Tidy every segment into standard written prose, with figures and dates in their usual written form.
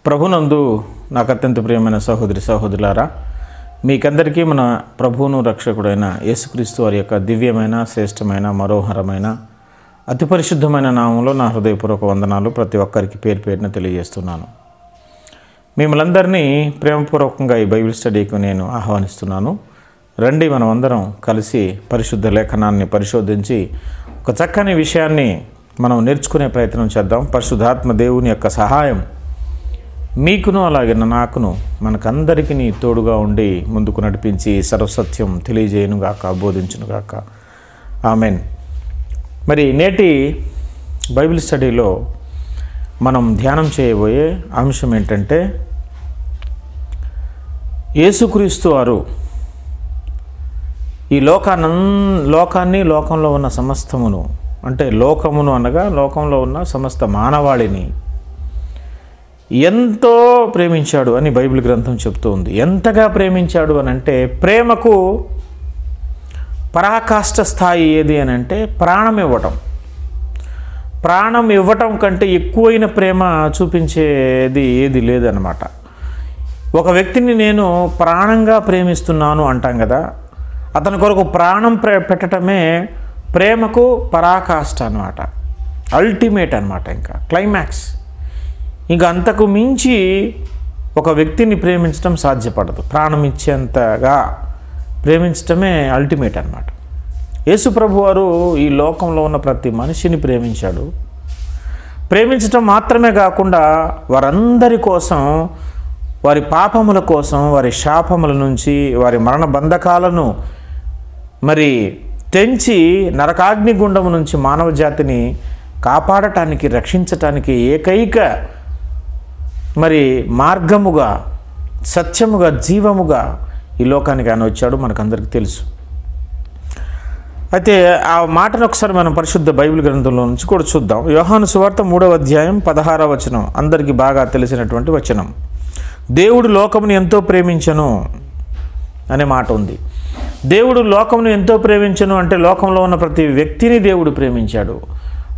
ప్రభునందు నాకు అత్యంత ప్రియమైన సహోదరి సహోదరులారా, మీకందరికీ మన ప్రభువును రక్షకుడైన యేసుక్రీస్తు వారి యొక్క దివ్యమైన, శ్రేష్టమైన, మనోహరమైన, అతి పరిశుద్ధమైన నామంలో నా హృదయపూర్వక వందనాలు ప్రతి ఒక్కరికి పేరు పేరున తెలియజేస్తున్నాను. మిమ్మల్ందరినీ ప్రేమపూర్వకంగా ఈ బైబిల్ స్టడీకి నేను ఆహ్వానిస్తున్నాను. రండి, మనం అందరం కలిసి పరిశుద్ధ లేఖనాన్ని పరిశోధించి ఒక చక్కని విషయాన్ని మనం నేర్చుకునే ప్రయత్నం చేద్దాం. పరిశుద్ధాత్మ దేవుని యొక్క సహాయం మీకును అలాగే నాకును మనకందరికీ తోడుగా ఉండి ముందుకు నడిపించి సర్వసత్యం తెలియజేయునుగాక, బోధించునుగాక. ఆమెన్. మరి నేటి బైబిల్ స్టడీలో మనం ధ్యానం చేయబోయే అంశం ఏంటంటే, యేసుక్రీస్తు వారు ఈ లోకాన్ని లోకంలో ఉన్న సమస్తమును, అంటే లోకమును అనగా లోకంలో ఉన్న సమస్త మానవాళిని ఎంతో ప్రేమించాడు అని బైబిల్ గ్రంథం చెప్తూ ఉంది. ఎంతగా ప్రేమించాడు అని అంటే, ప్రేమకు పరాకాష్ఠ స్థాయి ఏది అని అంటే ప్రాణం ఇవ్వటం. ప్రాణం ఇవ్వటం కంటే ఎక్కువైన ప్రేమ చూపించేది ఏది లేదన్నమాట. ఒక వ్యక్తిని నేను ప్రాణంగా ప్రేమిస్తున్నాను అంటాం కదా, అతని కొరకు ప్రాణం పెట్టడమే ప్రేమకు పరాకాష్ఠ అన్నమాట, అల్టిమేట్ అన్నమాట, ఇంకా క్లైమాక్స్. ఇంకా అంతకు మించి ఒక వ్యక్తిని ప్రేమించడం సాధ్యపడదు. ప్రాణం ఇచ్చేంతగా ప్రేమించడమే అల్టిమేట్ అన్నమాట. యేసు ప్రభు వారు ఈ లోకంలో ఉన్న ప్రతి మనిషిని ప్రేమించాడు. ప్రేమించడం మాత్రమే కాకుండా వారందరి కోసం, వారి పాపముల కోసం, వారి శాపముల నుంచి, వారి మరణ బంధకాలను మరి తెంచి నరకాగ్నిగుండము నుంచి మానవ జాతిని కాపాడటానికి, రక్షించటానికి ఏకైక మరి మార్గముగా, సత్యముగా, జీవముగా ఈ లోకానికి ఆయన వచ్చాడు, మనకందరికీ తెలుసు. అయితే ఆ మాటను ఒకసారి మనం పరిశుద్ధ బైబిల్ గ్రంథంలో నుంచి కూడా చూద్దాం. యోహాను సువార్త 3వ అధ్యాయం 16వ వచనం అందరికీ బాగా తెలిసినటువంటి వచనం. దేవుడు లోకమును ఎంతో ప్రేమించెను అనే మాట ఉంది. దేవుడు లోకమును ఎంతో ప్రేమించెను అంటే లోకంలో ఉన్న ప్రతి వ్యక్తిని దేవుడు ప్రేమించాడు.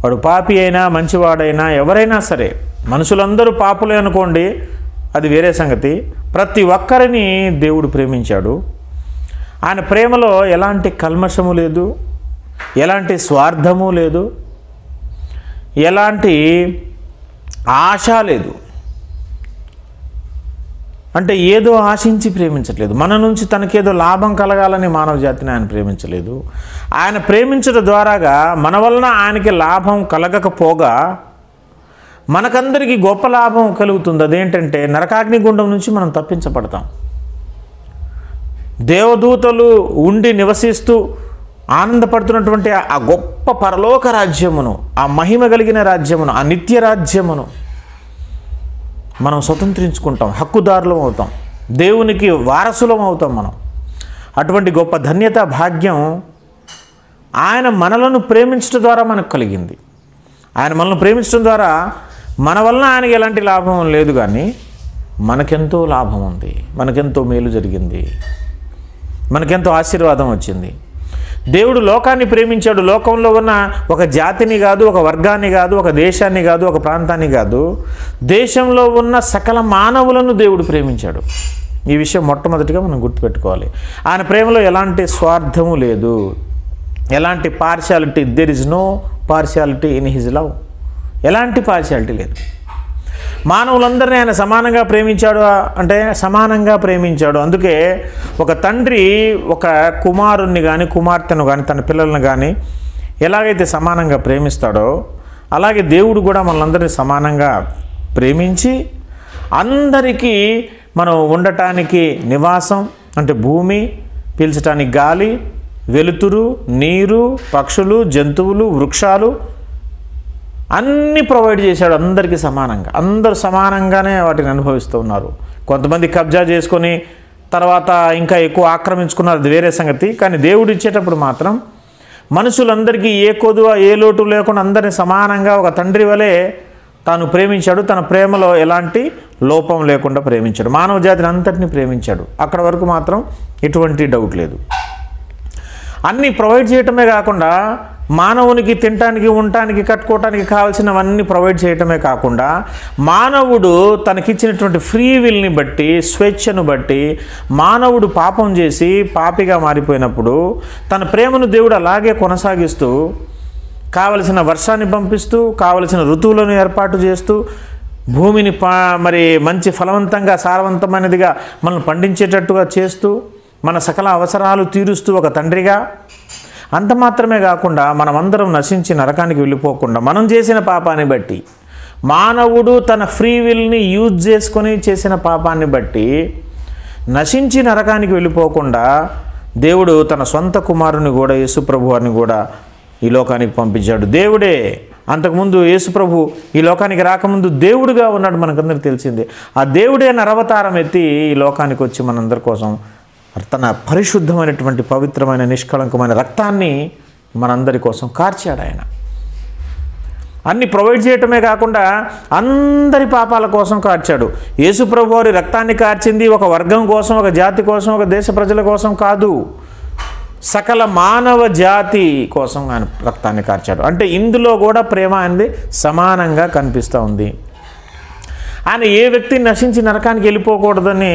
వాడు పాపి అయినా, మంచివాడైనా, ఎవరైనా సరే, మనుషులందరూ పాపులే అనుకోండి, అది వేరే సంగతి. ప్రతి ఒక్కరిని దేవుడు ప్రేమించాడు. ఆయన ప్రేమలో ఎలాంటి కల్మషము లేదు, ఎలాంటి స్వార్థము లేదు, ఎలాంటి ఆశ లేదు. అంటే ఏదో ఆశించి ప్రేమించట్లేదు. మన నుంచి తనకేదో లాభం కలగాలని మానవ జాతిని ఆయన ప్రేమించలేదు. ఆయన ప్రేమించడం ద్వారాగా మన వలన ఆయనకి లాభం కలగకపోగా మనకందరికీ గొప్ప లాభం కలుగుతుంది. అదేంటంటే నరకాగ్నిగుండం నుంచి మనం తప్పించబడతాం. దేవదూతలు ఉండి నివసిస్తూ ఆనందపడుతున్నటువంటి ఆ గొప్ప పరలోక రాజ్యమును, ఆ మహిమ కలిగిన రాజ్యమును, ఆ నిత్య రాజ్యమును మనం స్వతంత్రించుకుంటాం, హక్కుదారులం అవుతాం, దేవునికి వారసులం అవుతాం మనం. అటువంటి గొప్ప ధన్యత, భాగ్యం ఆయన మనలను ప్రేమించడం ద్వారా మనకు కలిగింది. ఆయన మనల్ని ప్రేమించడం ద్వారా మన వలన ఆయనకి ఎలాంటి లాభం లేదు, కానీ మనకెంతో లాభం ఉంది, మనకెంతో మేలు జరిగింది, మనకెంతో ఆశీర్వాదం వచ్చింది. దేవుడు లోకాన్ని ప్రేమించాడు. లోకంలో ఉన్న ఒక జాతిని కాదు, ఒక వర్గాన్ని కాదు, ఒక దేశాన్ని కాదు, ఒక ప్రాంతాన్ని కాదు, దేశంలో ఉన్న సకల మానవులను దేవుడు ప్రేమించాడు. ఈ విషయం మొట్టమొదటిగా మనం గుర్తుపెట్టుకోవాలి. ఆయన ప్రేమలో ఎలాంటి స్వార్థము లేదు, ఎలాంటి partiality, there is no partiality in his love. ఎలాంటి పార్షియాలిటీ లేదు. మానవులందరినీ ఆయన సమానంగా ప్రేమించాడు. అంటే సమానంగా ప్రేమించాడు. అందుకే ఒక తండ్రి ఒక కుమారుణ్ణి కానీ, కుమార్తెను కానీ, తన పిల్లలను కానీ ఎలాగైతే సమానంగా ప్రేమిస్తాడో, అలాగే దేవుడు కూడా మనలందరినీ సమానంగా ప్రేమించి అందరికీ మనం ఉండటానికి నివాసం, అంటే భూమి, పీల్చడానికి గాలి, వెలుతురు, నీరు, పక్షులు, జంతువులు, వృక్షాలు అన్నీ ప్రొవైడ్ చేశాడు అందరికీ సమానంగా. అందరూ సమానంగానే వాటిని అనుభవిస్తూ ఉన్నారు. కొంతమంది కబ్జా చేసుకొని తర్వాత ఇంకా ఎక్కువ ఆక్రమించుకున్నారు, అది వేరే సంగతి. కానీ దేవుడు ఇచ్చేటప్పుడు మాత్రం మనుషులందరికీ ఏ కొదువ, ఏ లోటు లేకుండా అందరినీ సమానంగా ఒక తండ్రి వలె తాను ప్రేమించాడు. తన ప్రేమలో ఎలాంటి లోపం లేకుండా ప్రేమించాడు. మానవ జాతిని అంతటిని ప్రేమించాడు. అక్కడ వరకు మాత్రం ఎటువంటి డౌట్ లేదు. అన్నీ ప్రొవైడ్ చేయటమే కాకుండా మానవునికి తినటానికి, ఉండటానికి, కట్టుకోవటానికి కావాల్సినవన్నీ ప్రొవైడ్ చేయటమే కాకుండా మానవుడు తనకిచ్చినటువంటి ఫ్రీ విల్ని బట్టి, స్వేచ్ఛను బట్టి మానవుడు పాపం చేసి పాపిగా మారిపోయినప్పుడు తన ప్రేమను దేవుడు అలాగే కొనసాగిస్తూ కావలసిన వర్షాన్ని పంపిస్తూ, కావలసిన ఋతువులను ఏర్పాటు చేస్తూ, భూమిని మరి మంచి ఫలవంతంగా, సారవంతమైనదిగా మనల్ని పండించేటట్టుగా చేస్తూ, మన సకల అవసరాలు తీరుస్తూ ఒక తండ్రిగా, అంత మాత్రమే కాకుండా మనమందరం నశించి నరకానికి వెళ్ళిపోకుండా మనం చేసిన పాపాన్ని బట్టి, మానవుడు తన ఫ్రీ విల్ని యూజ్ చేసుకొని చేసిన పాపాన్ని బట్టి నశించి నరకానికి వెళ్ళిపోకుండా దేవుడు తన సొంత కుమారుని కూడా, యేసుప్రభు వారిని కూడా ఈ లోకానికి పంపించాడు. దేవుడే అంతకుముందు యేసుప్రభు ఈ లోకానికి రాకముందు దేవుడుగా ఉన్నాడు, మనకందరికీ తెలిసిందే. ఆ దేవుడే నరవతారం ఎత్తి ఈ లోకానికి వచ్చి మనందరి కోసం తన పరిశుద్ధమైనటువంటి, పవిత్రమైన, నిష్కళంకమైన రక్తాన్ని మనందరి కోసం కార్చాడు. ఆయన అన్ని ప్రొవైడ్ చేయటమే కాకుండా అందరి పాపాల కోసం కార్చాడు. యేసుప్రభు వారి రక్తాన్ని కార్చింది ఒక వర్గం కోసం, ఒక జాతి కోసం, ఒక దేశ ప్రజల కోసం కాదు, సకల మానవ జాతి కోసం ఆయన రక్తాన్ని కార్చాడు. అంటే ఇందులో కూడా ప్రేమ అనేది సమానంగా కనిపిస్తూ ఉంది. ఆయన ఏ వ్యక్తి నశించి నరకానికి వెళ్ళిపోకూడదని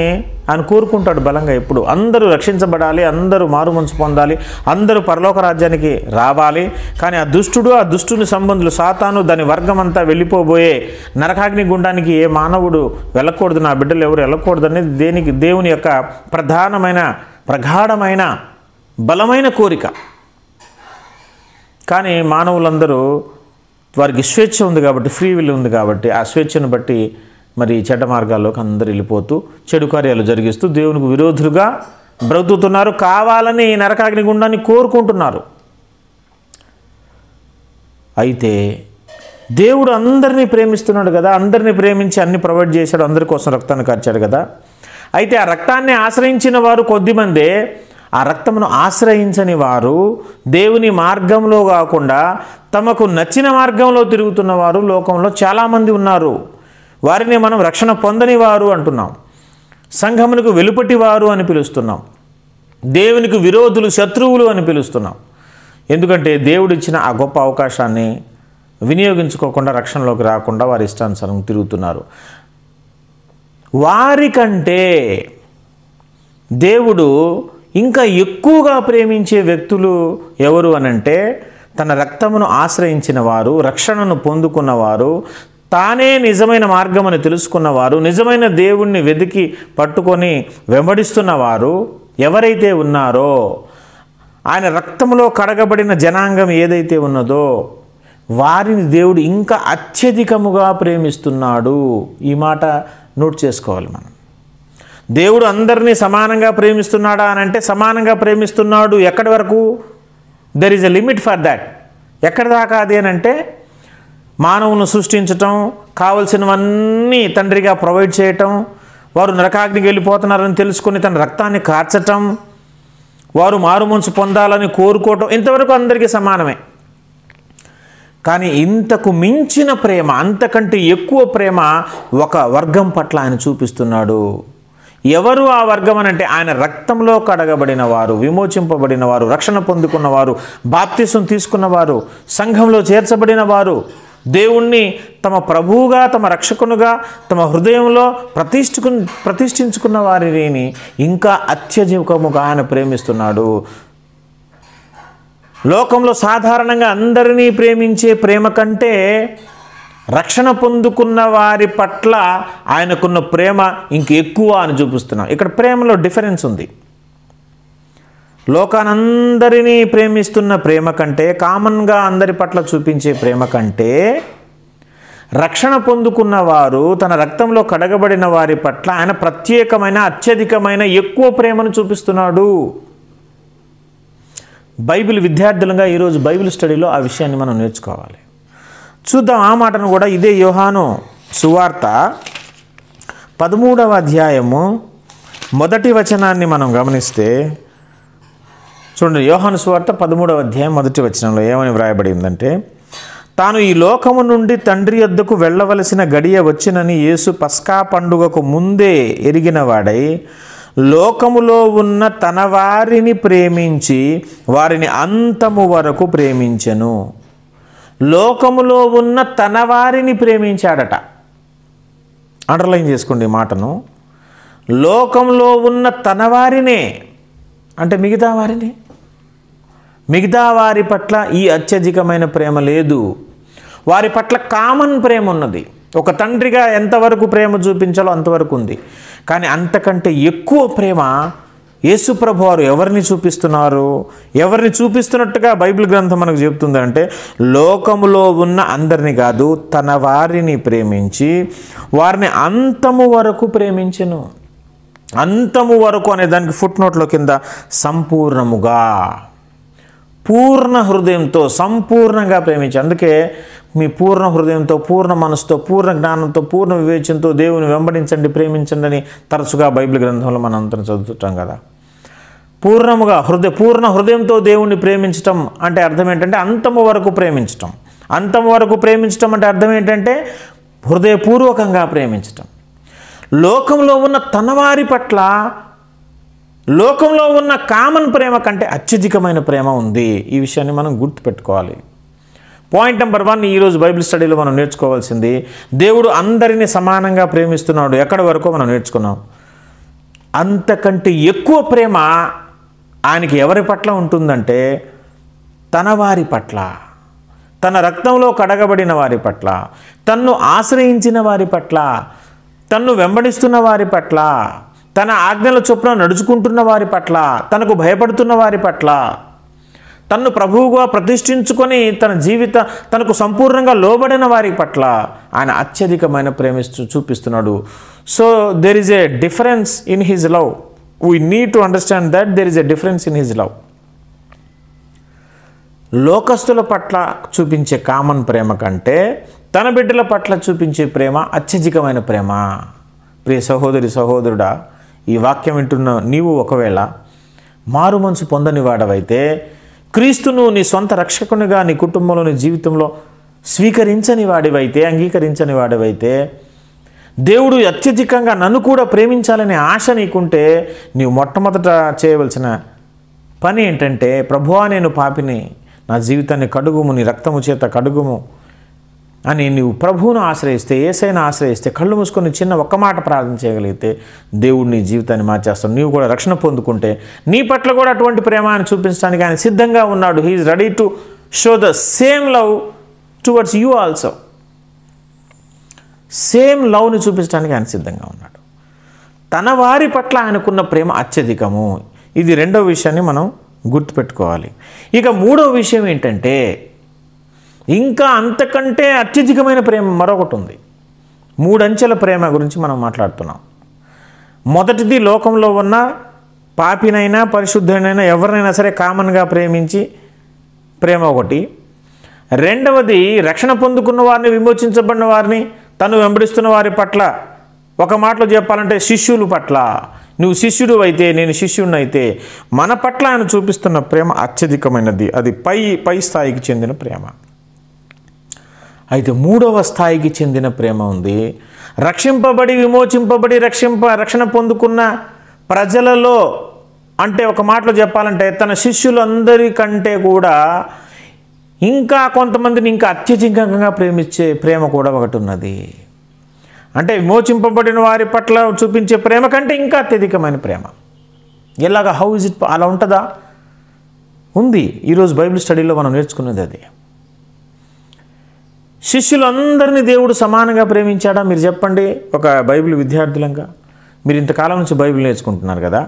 ఆయన కోరుకుంటాడు బలంగా. ఎప్పుడు అందరూ రక్షించబడాలి, అందరూ మారుమనసు పొందాలి, అందరూ పరలోక రాజ్యానికి రావాలి. కానీ ఆ దుష్టుని సంబంధులు, సాతాను, దాని వర్గం అంతా వెళ్ళిపోబోయే నరకాగ్ని గుండానికి ఏ మానవుడు వెళ్ళకూడదు, నా బిడ్డలు ఎవరు వెళ్ళకూడదు అనేది దేవుని యొక్క ప్రగాఢమైన బలమైన కోరిక. కానీ మానవులందరూ వారికి స్వేచ్ఛ ఉంది కాబట్టి, ఫ్రీ విల్ ఉంది కాబట్టి ఆ స్వేచ్ఛను బట్టి మరి చెడ్డ మార్గాల్లోకి అందరూ వెళ్ళిపోతూ చెడు కార్యాలు జరిగిస్తూ దేవునికి విరోధులుగా బ్రతుకుతున్నారు. కావాలని నరకాగ్ని గుండాన్ని కోరుకుంటున్నారు. అయితే దేవుడు అందరినీ ప్రేమిస్తున్నాడు కదా, అందరినీ ప్రేమించి అన్ని ప్రొవైడ్ చేశాడు, అందరి కోసం రక్తాన్ని కార్చాడు కదా. అయితే ఆ రక్తాన్ని ఆశ్రయించిన వారు కొద్దిమందే, ఆ రక్తమును ఆశ్రయించని వారు, దేవుని మార్గంలో కాకుండా తమకు నచ్చిన మార్గంలో తిరుగుతున్న వారు లోకంలో చాలామంది ఉన్నారు. వారిని మనం రక్షణ పొందని వారు అంటున్నాం, సంఘమునకు వెలుపటి వారు అని పిలుస్తున్నాం, దేవునికి విరోధులు, శత్రువులు అని పిలుస్తున్నాం. ఎందుకంటే దేవుడిచ్చిన ఆ గొప్ప అవకాశాన్ని వినియోగించుకోకుండా, రక్షణలోకి రాకుండా వారి ఇష్టానుసారం తిరుగుతున్నారు. వారికంటే దేవుడు ఇంకా ఎక్కువగా ప్రేమించే వ్యక్తులు ఎవరు అనంటే తన రక్తమును ఆశ్రయించిన వారు, రక్షణను పొందుకున్నవారు, తానే నిజమైన మార్గమని తెలుసుకున్నవారు, నిజమైన దేవుణ్ణి వెతికి పట్టుకొని వెంబడిస్తున్నవారు ఎవరైతే ఉన్నారో, ఆయన రక్తంలో కడగబడిన జనాంగం ఏదైతే ఉన్నదో వారిని దేవుడు ఇంకా అత్యధికముగా ప్రేమిస్తున్నాడు. ఈ మాట నోట్ చేసుకోవాలి మనం. దేవుడు అందరినీ సమానంగా ప్రేమిస్తున్నాడా అని అంటే సమానంగా ప్రేమిస్తున్నాడు. ఎక్కడి వరకు? There is a limit for that. ఎక్కడి దాకా అది అని అంటే మానవును సృష్టించటం, కావలసినవన్నీ తండ్రిగా ప్రొవైడ్ చేయటం, వారు నరకాగ్నికి వెళ్ళిపోతున్నారని తెలుసుకొని తన రక్తాన్ని కార్చటం, వారు మారుమనసు పొందాలని కోరుకోవటం, ఇంతవరకు అందరికీ సమానమే. కానీ ఇంతకు మించిన ప్రేమ, అంతకంటే ఎక్కువ ప్రేమ ఒక వర్గం పట్ల ఆయన చూపిస్తున్నాడు. ఎవరు ఆ వర్గం అని అంటే ఆయన రక్తంలో కడగబడిన వారు, విమోచింపబడిన వారు, రక్షణ పొందుకున్నవారు, బాప్తిసం తీసుకున్నవారు, సంఘంలో చేర్చబడిన వారు, దేవుణ్ణి తమ ప్రభువుగా, తమ రక్షకునుగా తమ హృదయంలో ప్రతిష్ఠించుకున్న వారిని ఇంకా అత్యధికముగా ఆయన ప్రేమిస్తున్నాడు. లోకంలో సాధారణంగా అందరినీ ప్రేమించే ప్రేమ కంటే రక్షణ పొందుకున్న వారి పట్ల ఆయనకున్న ప్రేమ ఇంకెక్కువ అని చూపిస్తున్నాం. ఇక్కడ ప్రేమలో డిఫరెన్స్ ఉంది. లోకానందరినీ ప్రేమిస్తున్న ప్రేమ కంటే, కామన్గా అందరి పట్ల చూపించే ప్రేమ కంటే, రక్షణ పొందుకున్న వారు, తన రక్తంలో కడగబడిన వారి పట్ల ఆయన ప్రత్యేకమైన, అత్యధికమైన, ఎక్కువ ప్రేమను చూపిస్తున్నాడు. బైబిల్ విద్యార్థులుగా ఈరోజు బైబిల్ స్టడీలో ఆ విషయాన్ని మనం నేర్చుకోవాలి. చూద్దాం ఆ మాటను కూడా. ఇదే యోహాను సువార్త 13వ అధ్యాయము 1వ వచనాన్ని మనం గమనిస్తే చూడండి. యోహాను సువార్త 13వ అధ్యాయం 1వ వచనంలో ఏమని వ్రాయబడి ఉందంటే, తాను ఈ లోకము నుండి తండ్రి యొద్దకు వెళ్ళవలసిన గడియ వచ్చినని యేసు పస్కా పండుగకు ముందే ఎరిగిన వాడై లోకములో ఉన్న తన వారిని ప్రేమించి వారిని అంతము వరకు ప్రేమించెను. లోకములో ఉన్న తన వారిని ప్రేమించాడట. అండర్లైన్ చేసుకోండి ఈ మాటను. లోకంలో ఉన్న తన వారినే అంటే మిగతా వారిని, మిగతా వారి పట్ల ఈ అత్యధికమైన ప్రేమ లేదు. వారి పట్ల కామన్ ప్రేమ ఉన్నది. ఒక తండ్రిగా ఎంతవరకు ప్రేమ చూపించాలో అంతవరకు ఉంది. కానీ అంతకంటే ఎక్కువ ప్రేమ యేసుప్రభు వారు ఎవరిని చూపిస్తున్నారు? ఎవరిని చూపిస్తున్నట్టుగా బైబిల్ గ్రంథం మనకు చెప్తుందంటే, లోకములో ఉన్న అందరిని కాదు, తన వారిని ప్రేమించి వారిని అంతము వరకు ప్రేమించెను. అంతము వరకు అనే దానికి ఫుట్ నోట్లో కింద సంపూర్ణముగా, పూర్ణ హృదయంతో, సంపూర్ణంగా ప్రేమించి. అందుకే మీ పూర్ణ హృదయంతో, పూర్ణ మనసుతో, పూర్ణ జ్ఞానంతో, పూర్ణ వివేచనతో దేవుని వెంబడించండి, ప్రేమించండి అని తరచుగా బైబిల్ గ్రంథంలో మనం అంతా చదువుతుంటాం కదా. పూర్ణముగా పూర్ణ హృదయంతో దేవుణ్ణి ప్రేమించటం అంటే అర్థం ఏంటంటే అంతము వరకు ప్రేమించటం. అంతము వరకు ప్రేమించటం అంటే అర్థం ఏంటంటే హృదయపూర్వకంగా ప్రేమించటం. లోకంలో ఉన్న తనవారి పట్ల లోకంలో ఉన్న కామన్ ప్రేమ కంటే అత్యధికమైన ప్రేమ ఉంది. ఈ విషయాన్ని మనం గుర్తుపెట్టుకోవాలి. పాయింట్ నెంబర్ 1 ఈరోజు బైబిల్ స్టడీలో మనం నేర్చుకోవాల్సింది, దేవుడు అందరినీ సమానంగా ప్రేమిస్తున్నాడు. ఎక్కడి వరకు మనం నేర్చుకున్నాం. అంతకంటే ఎక్కువ ప్రేమ ఆయనకి ఎవరి పట్ల ఉంటుందంటే తన వారి పట్ల, తన రక్తంలో కడగబడిన వారి పట్ల, తన్ను ఆశ్రయించిన వారి పట్ల, తన్ను వెంబడిస్తున్న వారి పట్ల, తన ఆజ్ఞల చొప్పున నడుచుకుంటున్న వారి పట్ల, తనకు భయపడుతున్న వారి పట్ల, తన్ను ప్రభువుగా ప్రతిష్ఠించుకొని తనకు సంపూర్ణంగా లోబడిన వారి పట్ల ఆయన అత్యధికమైన ప్రేమిస్తూ చూపిస్తున్నాడు. So there is a difference in his love. We need to understand that there is a difference in his love. లోకస్తుల పట్ల చూపించే కామన్ ప్రేమ కంటే తన బిడ్డల పట్ల చూపించే ప్రేమ అత్యధికమైన ప్రేమ. ప్రియ సహోదరి సహోదరుడా, ఈ వాక్యం వింటున్న నీవు ఒకవేళ మారు మనసు పొందని వాడవైతే, క్రీస్తును నీ సొంత రక్షకునిగా నీ కుటుంబంలో నీ జీవితంలో స్వీకరించని వాడివైతే, అంగీకరించని వాడివైతే, దేవుడు అత్యధికంగా నన్ను కూడా ప్రేమించాలనే ఆశ నీకుంటే, నీవు మొట్టమొదట చేయవలసిన పని ఏంటంటే, ప్రభువా నేను పాపిని, నా జీవితాన్ని కడుగుము, నీ రక్తము చేత కడుగుము అని నీవు ప్రభువును ఆశ్రయిస్తే, యేసయ్యను ఆశ్రయిస్తే, కళ్ళు మూసుకొని చిన్న ఒక్క మాట ప్రార్థన చేయగలిగితే దేవుడు నీ జీవితాన్ని మార్చేస్తాడు. నీవు కూడా రక్షణ పొందుకుంటే నీ పట్ల కూడా అటువంటి ప్రేమాన్ని చూపించడానికి ఆయన సిద్ధంగా ఉన్నాడు. He is ready to show the same love towards you also. Same లవ్ని చూపించడానికి ఆయన సిద్ధంగా ఉన్నాడు. తన వారి పట్ల ఆయనకున్న ప్రేమ అత్యధికము. ఇది రెండవ విషయాన్ని మనం గుర్తుపెట్టుకోవాలి. ఇక మూడవ విషయం ఏంటంటే, ఇంకా అంతకంటే అత్యధికమైన ప్రేమ మరొకటి ఉంది. 3 అంచెల ప్రేమ గురించి మనం మాట్లాడుతున్నాం. మొదటిది, లోకంలో ఉన్న పాపినైనా పరిశుద్ధునైనా ఎవరినైనా సరే కామన్గా ప్రేమించి ప్రేమ ఒకటి. రెండవది, రక్షణ పొందుకున్న వారిని, విమోచించబడిన వారిని, తను వెంబడిస్తున్న వారి పట్ల, ఒక మాటలో చెప్పాలంటే శిష్యుల పట్ల, నువ్వు శిష్యుడు అయితే నేను శిష్యుడిని అయితే మన పట్ల ఆయన చూపిస్తున్న ప్రేమ అత్యధికమైనది. అది పై స్థాయికి చెందిన ప్రేమ. అయితే మూడవ స్థాయికి చెందిన ప్రేమ ఉంది. రక్షింపబడి విమోచింపబడి రక్షణ పొందుకున్న ప్రజలలో, అంటే ఒక మాటలో చెప్పాలంటే తన శిష్యులందరికంటే కూడా ఇంకా కొంతమందిని ఇంకా అత్యధికంగా ప్రేమించే ప్రేమ కూడా ఒకటి ఉన్నది. అంటే విమోచింపబడిన వారి పట్ల చూపించే ప్రేమ కంటే ఇంకా అత్యధికమైన ప్రేమ. ఎలాగా? How is it? అలా ఉంటుందా? ఉంది. ఈరోజు బైబిల్ స్టడీలో మనం నేర్చుకున్నది అది. శిష్యులందరినీ దేవుడు సమానంగా ప్రేమించాడా? మీరు చెప్పండి. ఒక బైబిల్ విద్యార్థులంగా మీరు ఇంతకాలం నుంచి బైబిల్ నేర్చుకుంటున్నారు కదా,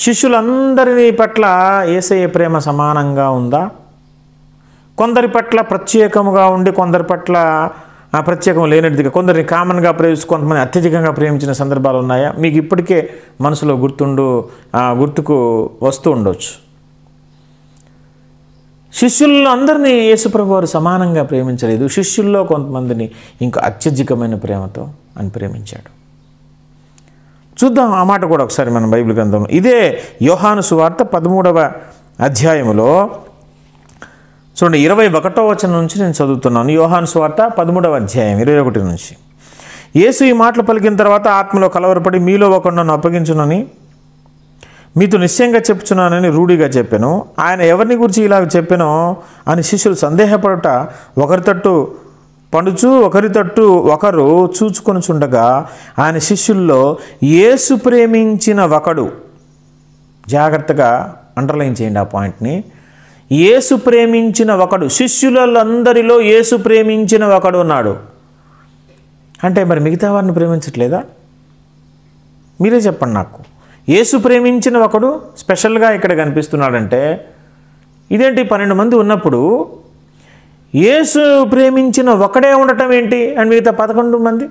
శిష్యులందరినీ పట్ల యేసయ్య ప్రేమ సమానంగా ఉందా? కొందరి పట్ల ప్రత్యేకముగా ఉండి కొందరి పట్ల ప్రత్యేకం లేనట్టుగా, కొందరిని కామన్గా ప్రేమిస్తూ కొంతమంది అత్యధికంగా ప్రేమించిన సందర్భాలు ఉన్నాయా? మీకు ఇప్పటికే మనసులో గుర్తుకు వస్తూ ఉండొచ్చు. శిష్యుల్లో అందరినీ యేసుప్రభు వారు సమానంగా ప్రేమించలేదు. శిష్యుల్లో కొంతమందిని ఇంకా అత్యధికమైన ప్రేమతో ఆయన ప్రేమించాడు. చూద్దాం ఆ మాట కూడా ఒకసారి మన బైబిల్ గ్రంథంలో. ఇదే యోహాను సువార్త 13వ అధ్యాయములో చూడండి, 21వ వచనం నుంచి నేను చదువుతున్నాను. యోహాను సువార్త 13వ అధ్యాయం 21 నుంచి. యేసు ఈ మాటలు పలికిన తర్వాత ఆత్మలో కలవరపడి, మీలో ఒకడు నన్ను అప్పగించునని మీతో నిశ్చయంగా చెప్తున్నానని రూఢిగా చెప్పాను. ఆయన ఎవరిని గురించి ఇలాగ చెప్పానో అని శిష్యులు సందేహపడుట ఒకరి తట్టు పడుచు ఒకరి తట్టు ఒకరు చూచుకొనుచుండగా ఆయన శిష్యుల్లో యేసు ప్రేమించిన ఒకడు, జాగ్రత్తగా అండర్లైన్ చేయండి ఆ పాయింట్ని, యేసు ప్రేమించిన ఒకడు, శిష్యులందరిలో యేసు ప్రేమించిన ఒకడు ఉన్నాడు. అంటే మరి మిగతా వారిని ప్రేమించట్లేదా? మీరే చెప్పండి నాకు. యేసు ప్రేమించిన ఒకడు స్పెషల్గా ఇక్కడ కనిపిస్తున్నాడంటే ఇదేంటి? 12 మంది ఉన్నప్పుడు యేసు ప్రేమించిన ఒకడే ఉండటం ఏంటి అండ్ మిగతా 11 మంది?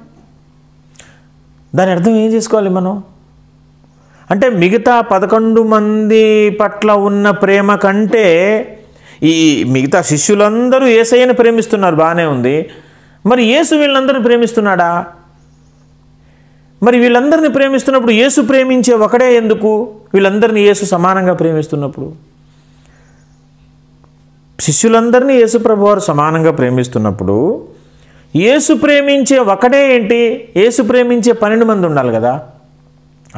దాని అర్థం ఏం చేసుకోవాలి మనం? అంటే మిగతా 11 మంది పట్ల ఉన్న ప్రేమ కంటే ఈ మిగతా శిష్యులందరూ యేసయ్యను ప్రేమిస్తున్నారు, బాగానే ఉంది. మరి యేసు వీళ్ళందరిని ప్రేమిస్తున్నాడా? మరి వీళ్ళందరినీ ప్రేమిస్తున్నప్పుడు యేసు ప్రేమించే ఒకడే ఎందుకు? వీళ్ళందరినీ యేసు సమానంగా ప్రేమిస్తున్నప్పుడు, శిష్యులందరినీ యేసు ప్రభువారు సమానంగా ప్రేమిస్తున్నప్పుడు యేసు ప్రేమించే ఒకడే ఏంటి? యేసు ప్రేమించే 12 మంది ఉండాలి కదా.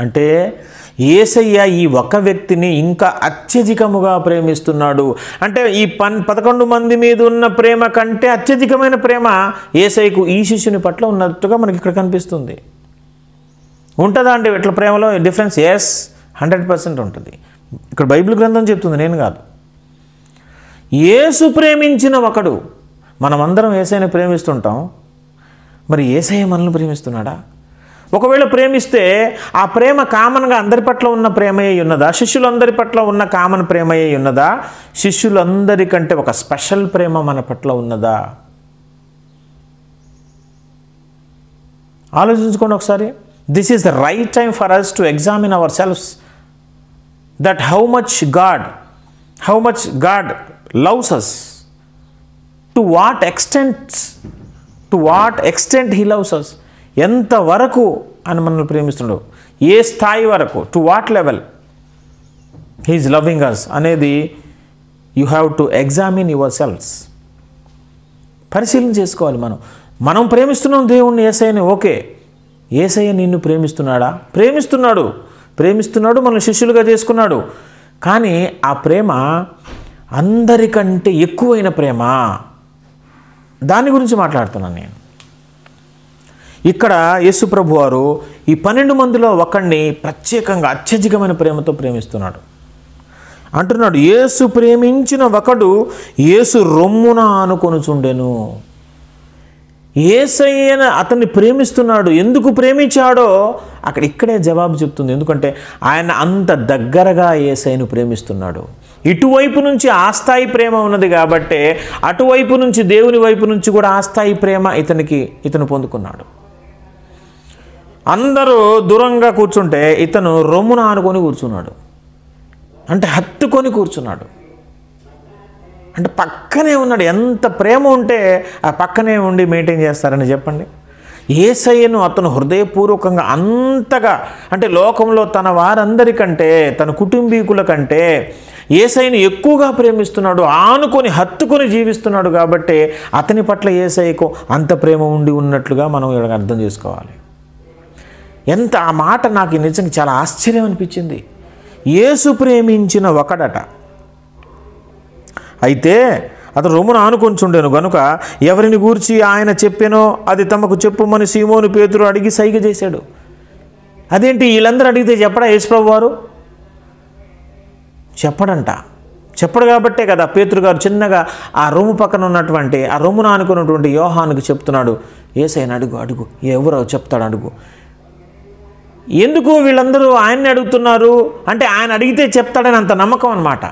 అంటే యేసయ్య ఈ ఒక వ్యక్తిని ఇంకా అత్యధికముగా ప్రేమిస్తున్నాడు. అంటే ఈ 11 మంది మీద ఉన్న ప్రేమ కంటే అత్యధికమైన ప్రేమ యేసయ్యకు ఈ శిష్యుని పట్ల ఉన్నట్టుగా మనకి ఇక్కడ కనిపిస్తుంది. ఉంటుందా అంటే ఇట్లా ప్రేమలో డిఫరెన్స్? ఎస్, 100% ఉంటుంది. ఇక్కడ బైబిల్ గ్రంథం చెప్తుంది, నేను కాదు. యేసు ప్రేమించిన ఒకడు. మనమందరం యేసయ్యని ప్రేమిస్తుంటాం, మరి యేసయ్య మనల్ని ప్రేమిస్తున్నాడా? ఒకవేళ ప్రేమిస్తే ఆ ప్రేమ కామన్గా అందరి పట్ల ఉన్న ప్రేమయే ఉన్నదా? శిష్యులందరి పట్ల ఉన్న కామన్ ప్రేమయే ఉన్నదా? శిష్యులందరికంటే ఒక స్పెషల్ ప్రేమ మన పట్ల ఉన్నదా? ఆలోచించుకోండి ఒకసారి. This is the right time for us to examine ourselves, that how much God loves us, to what extent he loves us, ఎంత వరకు అని మనల్ని ప్రేమిస్తున్నాడు, ఏ స్థాయి వరకు, to what level he is loving us అనేది you have to examine yourselves. పరిశీలన చేసుకోవాలి. మనం ప్రేమిస్తున్నాం దేవుణ్ణి, యేసయ్యని. ఓకే, యేసయ్య నిన్ను ప్రేమిస్తున్నాడా? ప్రేమిస్తున్నాడు, మనల్ని శిష్యులుగా చేసుకున్నాడు. కానీ ఆ ప్రేమ అందరికంటే ఎక్కువైన ప్రేమ, దాని గురించి మాట్లాడుతున్నాను నేను. ఇక్కడ యేసు ప్రభువారు ఈ 12 మందిలో ఒకడిని ప్రత్యేకంగా అత్యధికమైన ప్రేమతో ప్రేమిస్తున్నాడు. అంటున్నాడు, యేసు ప్రేమించిన ఒకడు యేసు రొమ్మున ఆనుకొనుచుండెను. యేసయ్యన అతన్ని ప్రేమిస్తున్నాడు. ఎందుకు ప్రేమించాడో ఇక్కడే జవాబు చెప్తుంది. ఎందుకంటే ఆయన అంత దగ్గరగా యేసయ్యను ప్రేమిస్తున్నాడు. ఇటువైపు నుంచి ఆ స్థాయి ప్రేమ ఉన్నది కాబట్టి అటువైపు నుంచి, దేవుని వైపు నుంచి కూడా ఆ స్థాయి ప్రేమ ఇతను పొందుకున్నాడు. అందరూ దూరంగా కూర్చుంటే ఇతను రొమ్మున ఆనుకొని కూర్చున్నాడు. అంటే హత్తుకొని కూర్చున్నాడు. అంటే పక్కనే ఉన్నాడు. ఎంత ప్రేమ ఉంటే ఆ పక్కనే ఉండి మెయింటైన్ చేస్తారని చెప్పండి. యేసయ్యను అతను హృదయపూర్వకంగా అంతగా, అంటే లోకంలో తన వారందరికంటే, తన కుటుంబీకుల కంటే యేసయ్యను ఎక్కువగా ప్రేమిస్తున్నాడు, ఆనుకొని హత్తుకొని జీవిస్తున్నాడు. కాబట్టి అతని పట్ల యేసయ్యకు అంత ప్రేమ ఉండి ఉన్నట్లుగా మనం ఇక్కడ అర్థం చేసుకోవాలి. ఎంత ఆ మాట నాకు నిజంగా చాలా ఆశ్చర్యం అనిపించింది. యేసు ప్రేమించిన ఒకడట. అయితే అతను రొమ్మున ఆనుకొంచుండెను గనుక ఎవరిని గూర్చి ఆయన చెప్పానో అది తమకు చెప్పుమని సీమోను పేతురు అడిగి సైగ చేశాడు. అదేంటి, వీళ్ళందరూ అడిగితే చెప్పడా యేసుప్రభు వారు? చెప్పడు కాబట్టే కదా పేతురు గారు చిన్నగా ఆ రొమ్ము పక్కన ఉన్నటువంటి, ఆ రొమ్మున ఆనుకున్నటువంటి యోహానుకు చెప్తున్నాడు, యేసయ్యను అడుగు, ఎవరో చెప్తాడు, అడుగు. ఎందుకు వీళ్ళందరూ ఆయన్ని అడుగుతున్నారు అంటే ఆయన అడిగితే చెప్తాడని అంత నమ్మకం అన్నమాట.